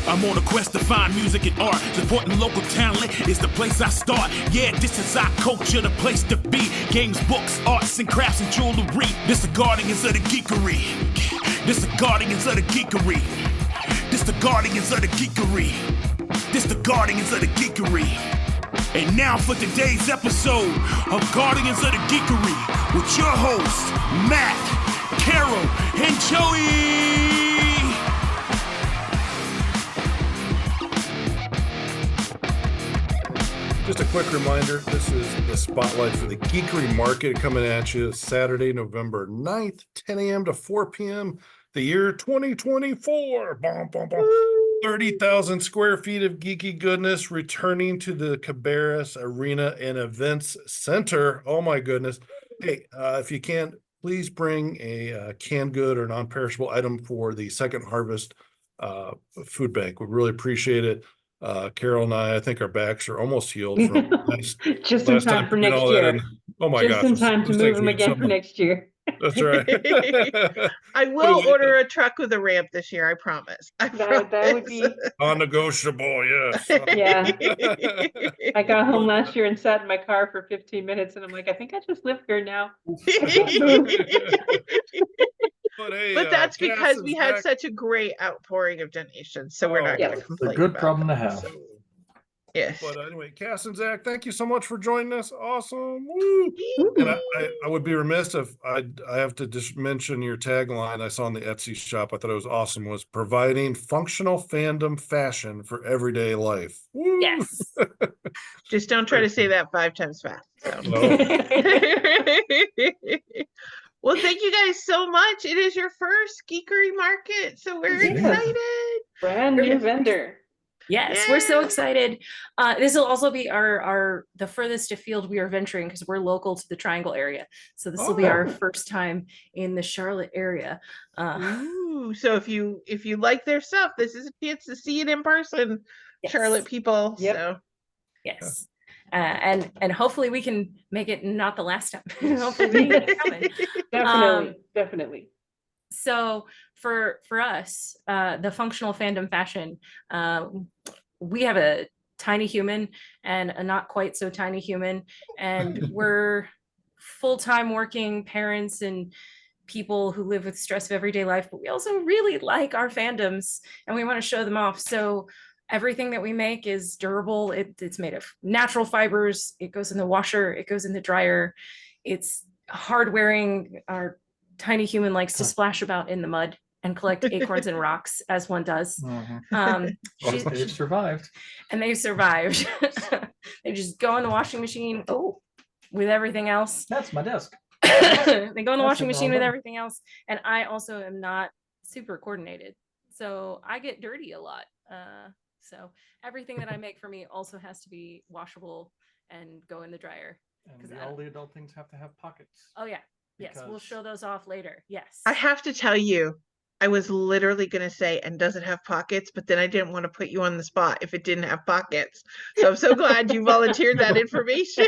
I'm on a quest to find music and art. Supporting local talent is the place I start. Yeah, this is our culture, the place to be. Games, books, arts and crafts and jewelry. This the guardians of the geekery. This the guardians of the geekery. This the guardians of the geekery. This the guardians of the geekery. And now for today's episode of Guardians of the Geekery with your hosts, Matt, Carol, and Joey. Just a quick reminder, this is the spotlight for the Geekery Market coming at you Saturday, November 9th, 10 a.m. to 4 p.m. The year 2024. 30,000 square feet of geeky goodness returning to the Cabarrus Arena and Events Center. Oh my goodness. Hey, if you can, please bring a canned good or non-perishable item for the Second Harvest food bank. We really appreciate it. Carol and I think our backs are almost healed from just in time for next year. Oh my gosh. Just in time to move them again for next year. That's right. I will order a truck with a ramp this year, I promise. That would be non-negotiable, yes. Yeah. I got home last year and sat in my car for 15 minutes and I'm like, I think I just live here now. But that's because we had such a great outpouring of donations, so we're not going to complain. It's a good problem to have. Yes. But anyway, Cass and Zach, thank you so much for joining us. Awesome. Woo. And I would be remiss if I have to just mention your tagline I saw in the Etsy shop. I thought it was awesome. Was providing functional fandom fashion for everyday life. Woo. Yes. Just don't try to say that 5 times fast. So. No. Well, thank you guys so much. It is your first Geekery Market, so we're excited. Brand new vendor. Yes, we're so excited. This will also be the furthest afield we are venturing because we're local to the Triangle area. So this will be our first time in the Charlotte area. Ooh, so if you like their stuff, this is a chance to see it in person, yes. Charlotte people. Yep. So yes. And hopefully we can make it not the last time. Hopefully we can get coming. Definitely. So for us, the functional fandom fashion, we have a tiny human and a not quite so tiny human, and we're full-time working parents and people who live with stress of everyday life, but we also really like our fandoms and we want to show them off. So everything that we make is durable. It's made of natural fibers. It goes in the washer. It goes in the dryer. It's hard wearing. Our tiny human likes to splash about in the mud and collect acorns and rocks as one does. They've survived. And they've survived. They just go in the washing machine with everything else. That's my desk. They go in the washing machine with everything else. And I also am not super coordinated. So I get dirty a lot. So everything that I make for me also has to be washable and go in the dryer. And all the adult things have to have pockets. Oh yeah. Yes, we'll show those off later. Yes. I have to tell you, I was literally going to say, and does it have pockets? But then I didn't want to put you on the spot if it didn't have pockets. So I'm so glad you volunteered that information.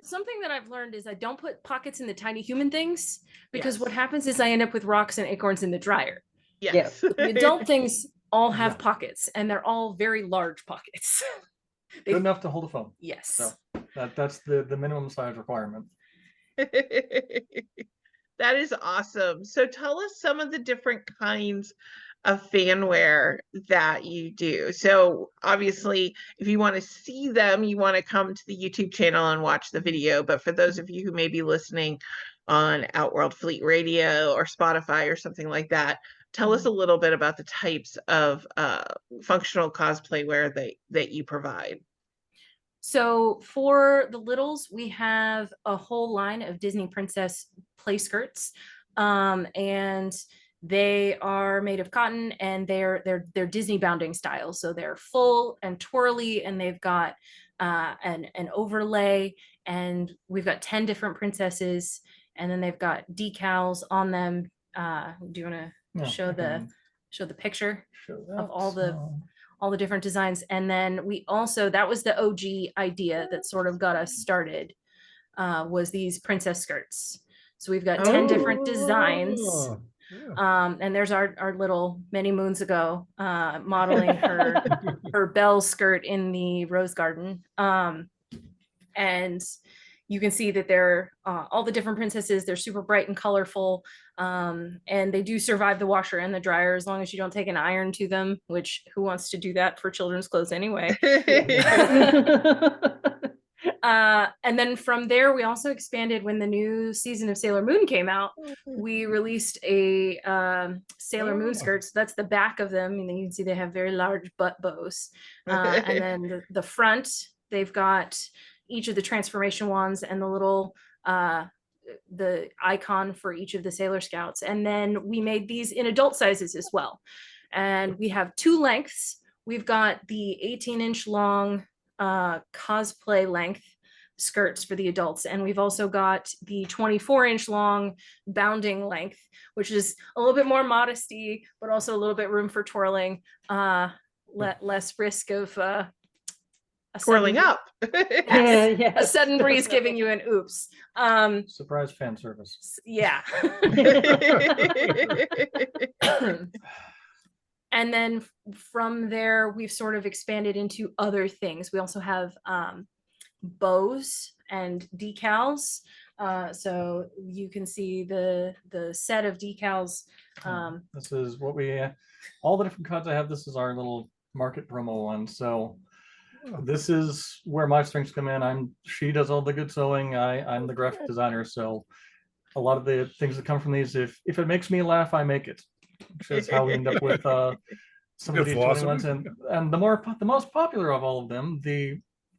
Something that I've learned is I don't put pockets in the tiny human things because what happens is I end up with rocks and acorns in the dryer. Yes. The adult things all have pockets and they're all very large pockets. Good enough to hold a phone. Yes. So that's the minimum size requirement. That is awesome. So tell us some of the different kinds of fanware that you do. So obviously, if you want to see them, you want to come to the YouTube channel and watch the video. But for those of you who may be listening on Outworld Fleet Radio or Spotify or something like that, tell us a little bit about the types of functional cosplay wear that you provide. So for the littles, we have a whole line of Disney princess play skirts, and they are made of cotton and they're Disney bounding style. So they're full and twirly and they've got an overlay, and we've got 10 different princesses, and then they've got decals on them. Do you want to show the picture of all the different designs? And then we also, that was the OG idea that sort of got us started, was these princess skirts. So we've got 10 different designs And there's our little many moons ago modeling her bell skirt in the rose garden. And you can see that they're all the different princesses. They're super bright and colorful, and they do survive the washer and the dryer as long as you don't take an iron to them, which who wants to do that for children's clothes anyway? And then from there, we also expanded when the new season of Sailor Moon came out. We released a Sailor Moon skirt. So that's the back of them. And then you can see they have very large butt bows. And then the front, they've got each of the transformation wands and the little the icon for each of the Sailor Scouts. And then we made these in adult sizes as well. And we have 2 lengths. We've got the 18-inch long cosplay length skirts for the adults, and we've also got the 24-inch long bounding length, which is a little bit more modesty, but also a little bit room for twirling, less risk of Twirling up. a sudden breeze giving you an oops. Surprise fan service. Yeah. And then from there, we've sort of expanded into other things. We also have bows and decals. So you can see the set of decals. This is what we, all the different cards I have, this is our little market promo one. So this is where my strengths come in. She does all the good sewing. I'm the graphic designer. So a lot of the things that come from these, if it makes me laugh, I make it. Which is how we end up with some of these ones. And the most popular of all of them,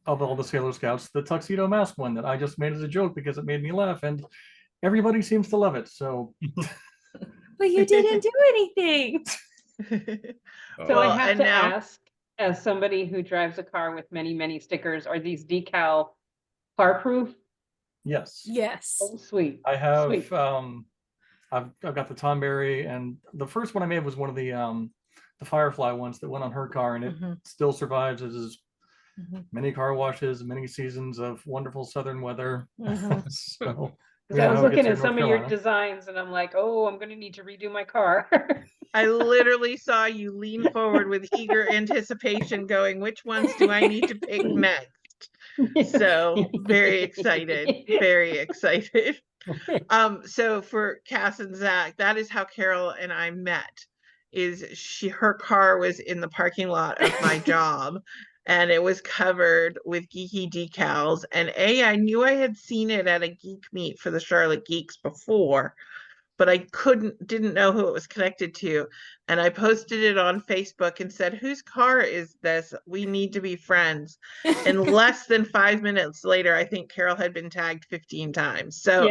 of all the Sailor Scouts, the tuxedo mask one that I just made as a joke because it made me laugh, and everybody seems to love it. So, but you didn't do anything. So I have to ask, as somebody who drives a car with many stickers, are these decal car proof? Yes. Yes. Oh, sweet. I have. Sweet. I've got the Tomberry, and the first one I made was one of the Firefly ones that went on her car, and it still survives as many car washes, many seasons of wonderful southern weather. So I was looking at some of your designs, and I'm like, oh, I'm going to need to redo my car. I literally saw you lean forward with eager anticipation going, which ones do I need to pick next? So very excited, very excited. So for Cass and Zach, that is how Carol and I met. Her car was in the parking lot of my job, and it was covered with geeky decals. And I knew I had seen it at a geek meet for the Charlotte Geeks before, but I didn't know who it was connected to. And I posted it on Facebook and said, whose car is this? We need to be friends. And less than 5 minutes later, I think Carol had been tagged 15 times. So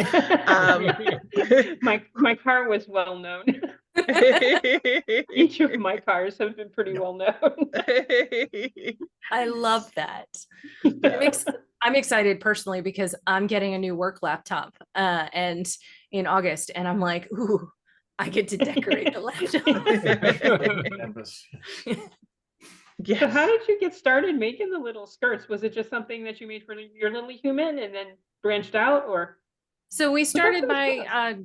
my car was well known. Each of my cars have been pretty well known. I love that. I'm excited personally because I'm getting a new work laptop and in August, and I'm like, ooh, I get to decorate the laptop. Yes. So how did you get started making the little skirts? Was it just something that you made for your little human and then branched out, or? So we started by,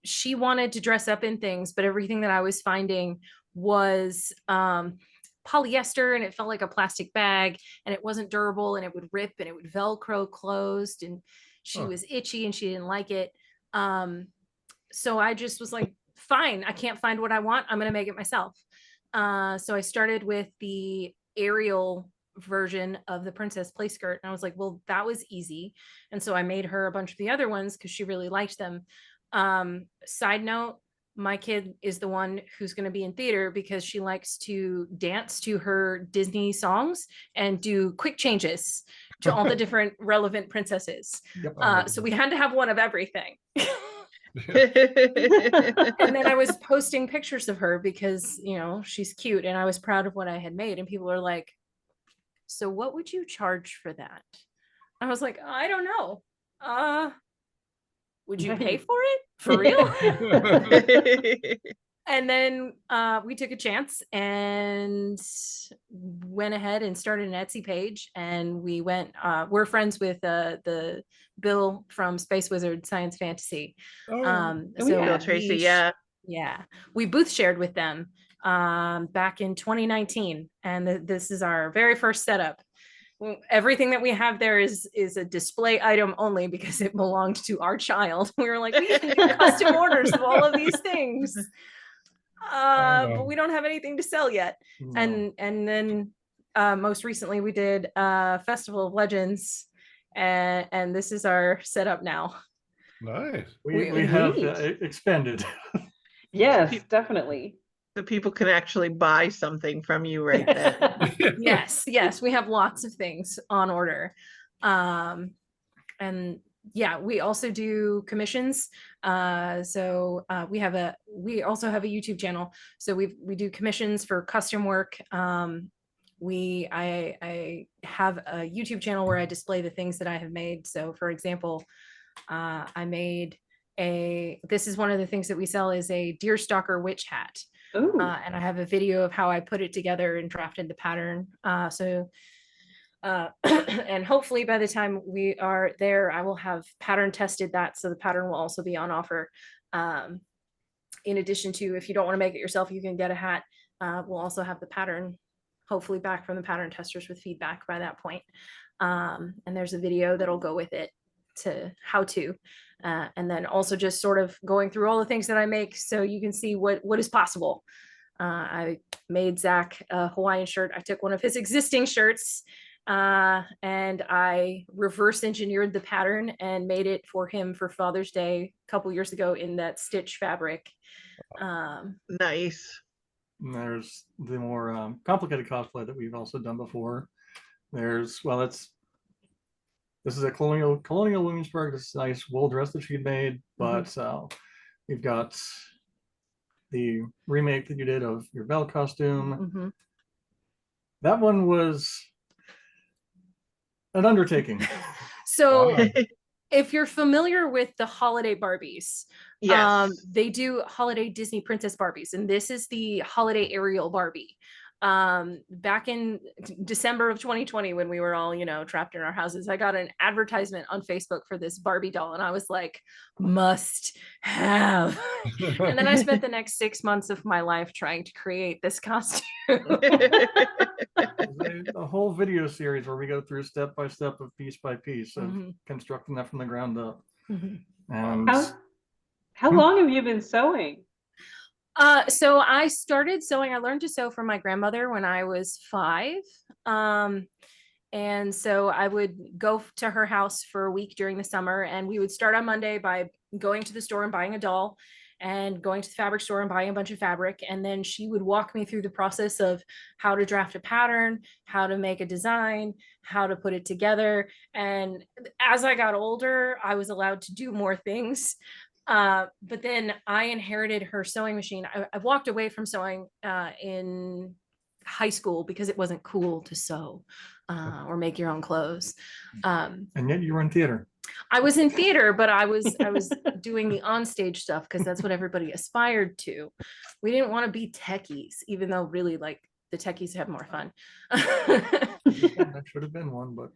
she wanted to dress up in things, but everything that I was finding was polyester, and it felt like a plastic bag, and it wasn't durable, and it would rip, and it would Velcro closed, and she was itchy and she didn't like it. So I just was like, fine, I can't find what I want. I'm going to make it myself. So I started with the Ariel version of the princess play skirt, and I was like, well, that was easy. And so I made her a bunch of the other ones because she really liked them. Side note, my kid is the one who's going to be in theater because she likes to dance to her Disney songs and do quick changes to all the different relevant princesses. So we had to have one of everything. And then I was posting pictures of her because, you know, she's cute, and I was proud of what I had made, and people are like, so what would you charge for that? I was like, I don't know. Would you pay for it? For real? And then we took a chance and went ahead and started an Etsy page, and we went, we're friends with the Bill from Space Wizard Science Fantasy. So Bill Tracy, Yeah, we booth shared with them back in 2019, and this is our very first setup. Everything that we have there is a display item only because it belonged to our child. We were like, we can do custom orders of all of these things, but we don't have anything to sell yet. No. And then most recently we did Festival of Legends, and this is our setup now. Nice. We have Neat. expanded. Yes, definitely. So people can actually buy something from you right then. Yes, we have lots of things on order. And yeah, we also do commissions. We also have a YouTube channel. So we do commissions for custom work. I have a YouTube channel where I display the things that I have made. So for example, I made this is one of the things that we sell is a deer stalker witch hat. And I have a video of how I put it together and drafted the pattern. And hopefully by the time we are there, I will have pattern tested that. So the pattern will also be on offer. In addition to, if you don't want to make it yourself, you can get a hat. We'll also have the pattern hopefully back from the pattern testers with feedback by that point. And there's a video that'll go with it to how to. And then also just sort of going through all the things that I make so you can see what is possible. I made Zach a Hawaiian shirt. I took one of his existing shirts and I reverse engineered the pattern and made it for him for Father's Day a couple years ago in that stitch fabric. Nice. And there's the more complicated cosplay that we've also done before. There's, well, this is a colonial Williamsburg. This nice wool dress that she made, but we've got the remake that you did of your Belle costume. That one was an undertaking. So if you're familiar with the holiday Barbies, Yes. they do holiday Disney princess Barbies, and this is the holiday Ariel Barbie. Back in December of 2020, when we were all, trapped in our houses, I got an advertisement on Facebook for this Barbie doll, and I was like, must have. And then I spent the next 6 months of my life trying to create this costume. A whole video series where we go through step by step of piece by piece of constructing that from the ground up. And how long have you been sewing? So I started sewing. I learned to sew from my grandmother when I was 5. And so I would go to her house for a week during the summer, and we would start on Monday by going to the store and buying a doll, and going to the fabric store and buying a bunch of fabric. And then she would walk me through the process of how to draft a pattern, how to make a design, how to put it together. And as I got older, I was allowed to do more things. But then I inherited her sewing machine. I walked away from sewing in high school because it wasn't cool to sew or make your own clothes. And yet you were in theater. I was in theater, but I was doing the onstage stuff because that's what everybody aspired to. We didn't want to be techies, even though really like the techies have more fun. That should have been one, but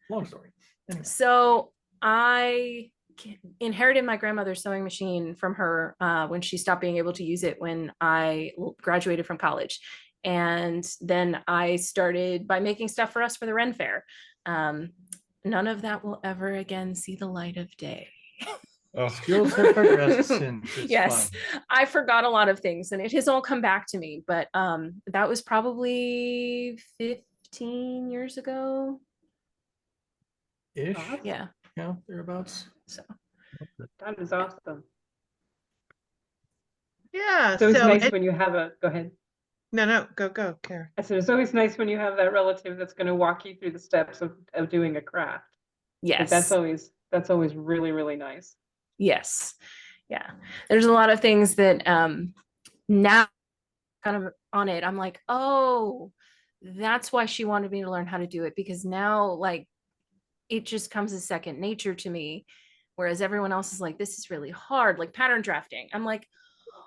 long story. Anyway. So I inherited my grandmother's sewing machine from her when she stopped being able to use it when I graduated from college. And then I started by making stuff for us for the Ren Fair. None of that will ever again see the light of day. Skills have progressed since. Yes, fine. I forgot a lot of things and it has all come back to me, but that was probably 15 years ago. Ish. Yeah. Yeah, thereabouts. So That is awesome. Yeah. So it's nice when you have go ahead. No, go, Kara. I said, it's always nice when you have that relative that's going to walk you through the steps of doing a craft. Yes. That's always really, really nice. Yes. Yeah. There's a lot of things that now kind of on it, I'm like, oh, that's why she wanted me to learn how to do it, because now like it just comes as second nature to me. Whereas everyone else is like, this is really hard, like pattern drafting. I'm like,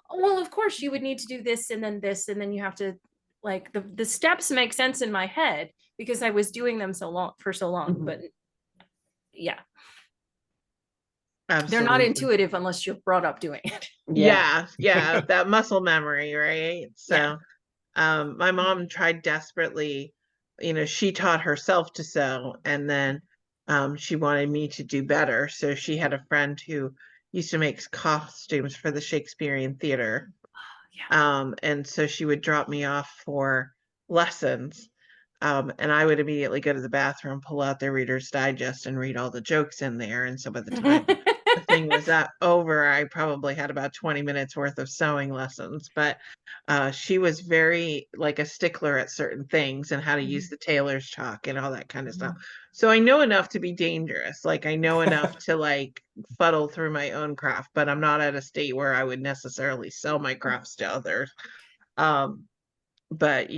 oh, well, of course you would need to do this, and then you have to, like, the steps make sense in my head because I was doing them for so long. But yeah. They're not Absolutely. intuitive unless you're brought up doing it. Yeah, yeah, that muscle memory, right? Yeah. So, my mom tried desperately, she taught herself to sew, and then she wanted me to do better. So she had a friend who used to make costumes for the Shakespearean theater. And so she would drop me off for lessons. And I would immediately go to the bathroom, pull out their Reader's Digest and read all the jokes in there. And so by the time the thing was over, I probably had about 20 minutes worth of sewing lessons. But she was very like a stickler at certain things and how to use the tailor's chalk and all that kind of stuff. So I know enough to be dangerous. Like I know enough to like fuddle through my own craft, but I'm not at a state where I would necessarily sell my crafts to others. But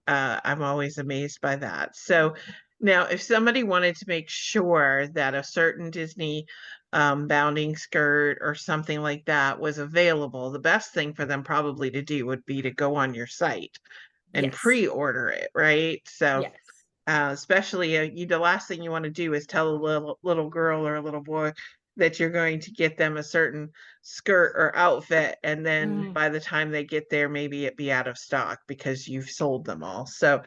I'm always amazed by that. So now if somebody wanted to make sure that a certain Disney bounding skirt or something like that was available, the best thing for them probably to do would be to go on your site and pre-order it, right? So especially the last thing you want to do is tell a little girl or a little boy that you're going to get them a certain skirt or outfit, and then by the time they get there, maybe it be out of stock because you've sold them all. So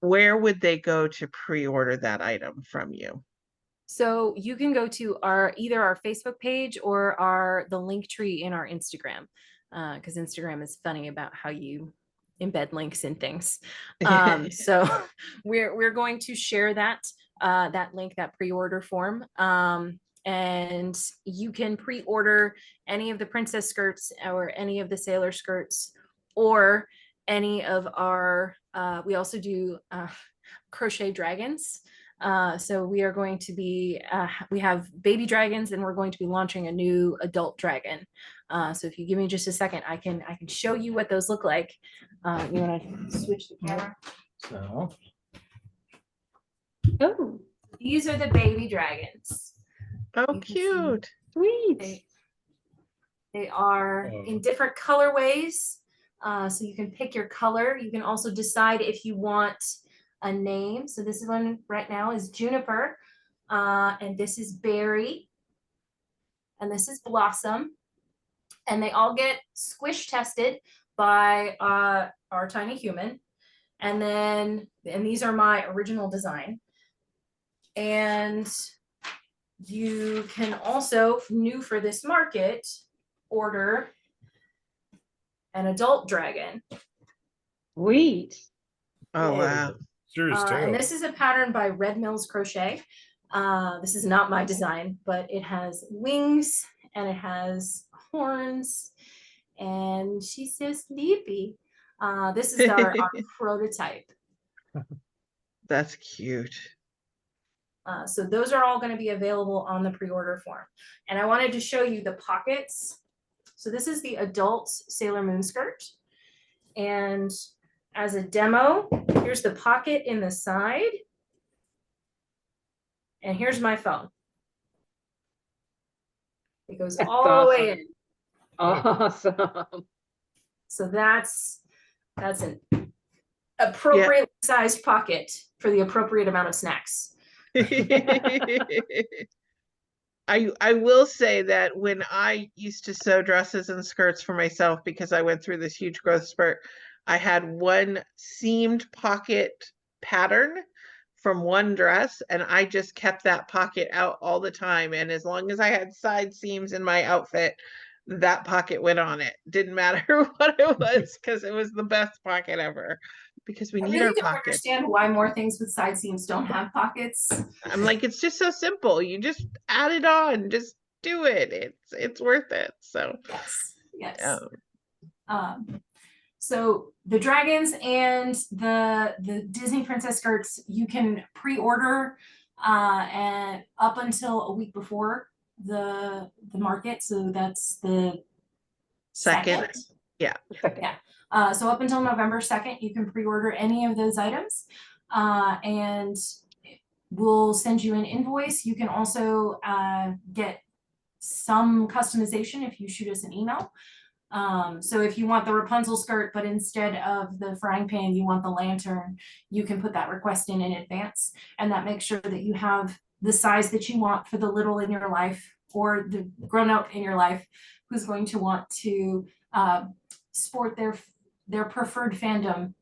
where would they go to pre-order that item from you? So you can go to either our Facebook page or the link tree in our Instagram, because Instagram is funny about how you embed links in things. So we're going to share that link, that pre-order form. And you can pre-order any of the princess skirts or any of the sailor skirts or any of our, we also do crochet dragons. So we are going to be, we have baby dragons and we're going to be launching a new adult dragon. So if you give me just a second, I can show you what those look like. You want to switch the camera? So. Oh, these are the baby dragons. Oh, cute. Sweet. They are in different colorways. So you can pick your color. You can also decide if you want a name. So this one right now is Juniper. And this is Berry. And this is Blossom. And they all get squish tested by our tiny human. And these are my original design. And you can also, new for this market, order an adult dragon. Sweet. Oh, wow. And this is a pattern by Red Mills Crochet. This is not my design, but it has wings and it has horns and she's so sleepy. This is our prototype. That's cute. So those are all going to be available on the pre-order form. And I wanted to show you the pockets. So this is the adult Sailor Moon skirt. And as a demo, here's the pocket in the side. And here's my phone. It goes all the way in. Awesome. So that's an appropriate sized pocket for the appropriate amount of snacks. I will say that when I used to sew dresses and skirts for myself, because I went through this huge growth spurt, I had one seamed pocket pattern from one dress, and I just kept that pocket out all the time. And as long as I had side seams in my outfit, that pocket went on it. Didn't matter what it was, because it was the best pocket ever. Because we need our pockets. I don't understand why more things with side seams don't have pockets. I'm like, it's just so simple. You just add it on, just do it. It's worth it. So yes. So the dragons and the Disney princess skirts you can pre-order and up until a week before the market. So that's the second. Yeah. So up until November 2nd, you can pre-order any of those items and we'll send you an invoice. You can also get some customization if you shoot us an email. So if you want the Rapunzel skirt, but instead of the frying pan, you want the lantern, you can put that request in advance. And that makes sure that you have the size that you want for the little in your life or the grown-up in your life who's going to want to sport their preferred fandom,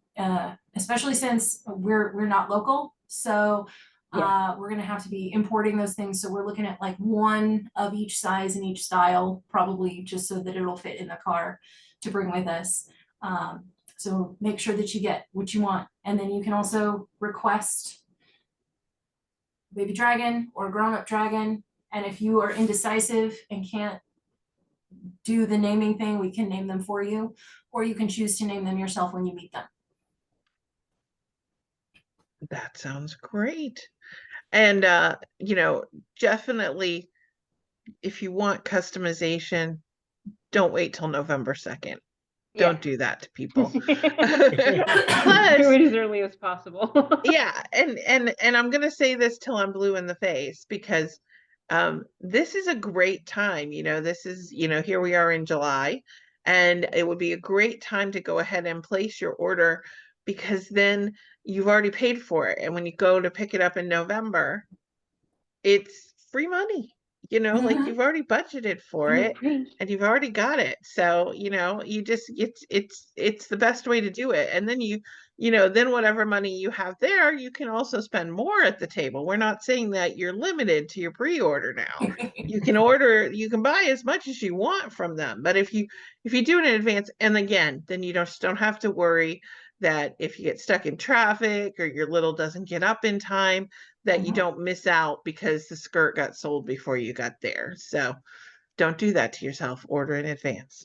especially since we're not local. So we're going to have to be importing those things. So we're looking at like one of each size and each style, probably just so that it'll fit in the car to bring with us. So make sure that you get what you want. And then you can also request baby dragon or grown-up dragon. And if you are indecisive and can't do the naming thing, we can name them for you, or you can choose to name them yourself when you meet them. That sounds great. And, definitely, if you want customization, don't wait till November 2nd. Don't do that to people. Do it as early as possible. Yeah, and I'm gonna say this till I'm blue in the face, because this is a great time. This is, here we are in July, and it would be a great time to go ahead and place your order, because then you've already paid for it. And when you go to pick it up in November, it's free money. Like you've already budgeted for it and you've already got it. So, you just, it's the best way to do it. And then then whatever money you have there, you can also spend more at the table. We're not saying that you're limited to your pre-order now. You can buy as much as you want from them. But if you do it in advance, and again, then you don't have to worry that if you get stuck in traffic or your little doesn't get up in time, that you don't miss out because the skirt got sold before you got there. So don't do that to yourself. Order in advance.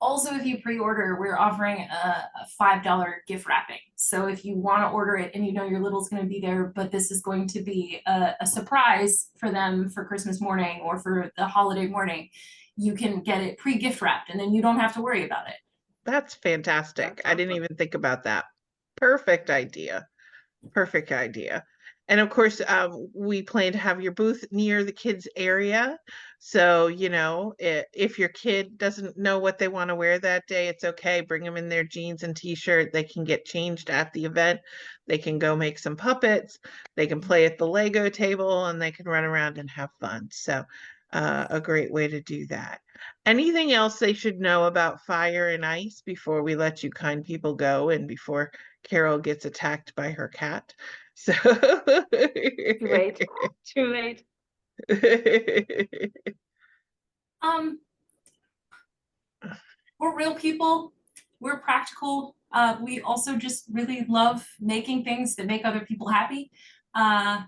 Also, if you pre-order, we're offering a $5 gift wrapping. So if you want to order it and your little's going to be there, but this is going to be a surprise for them for Christmas morning or for the holiday morning, you can get it pre-gift wrapped, and then you don't have to worry about it. That's fantastic. I didn't even think about that. Perfect idea. Perfect idea. And of course, we plan to have your booth near the kids' area. So, if your kid doesn't know what they want to wear that day, it's okay. Bring them in their jeans and t-shirt. They can get changed at the event. They can go make some puppets. They can play at the Lego table, and they can run around and have fun. So a great way to do that. Anything else they should know about fire and ice before we let you kind people go and before Carol gets attacked by her cat? So Too late. We're real people. We're practical. We also just really love making things that make other people happy. Yeah.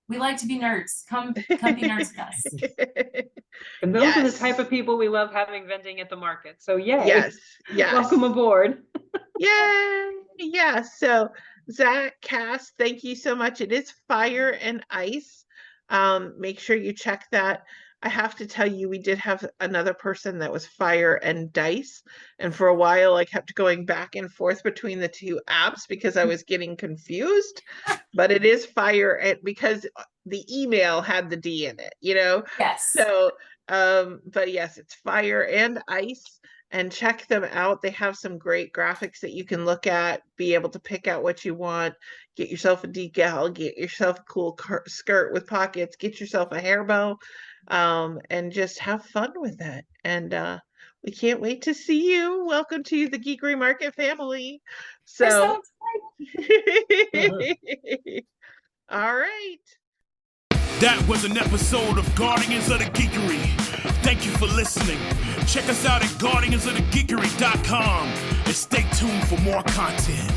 We like to be nerds. Come be nerds with us. And those are the type of people we love having vending at the market. So yay. Yes. Welcome aboard. Yay. Yeah. So Zach, Cass, thank you so much. It is Fire and Ice. Make sure you check that. I have to tell you, we did have another person that was Fire and Dice. And for a while, I kept going back and forth between the two apps because I was getting confused. But it is Fire, because the email had the D in it, Yes. So, but yes, it's Fire and Ice. And check them out. They have some great graphics that you can look at, be able to pick out what you want, get yourself a decal, get yourself a cool skirt with pockets, get yourself a hair bow, and just have fun with it. And we can't wait to see you. Welcome to the Geekery Market family. So all right. That was an episode of Guardians of the Geekery. Thank you for listening. Check us out at guardiansofthegeekery.com and stay tuned for more content.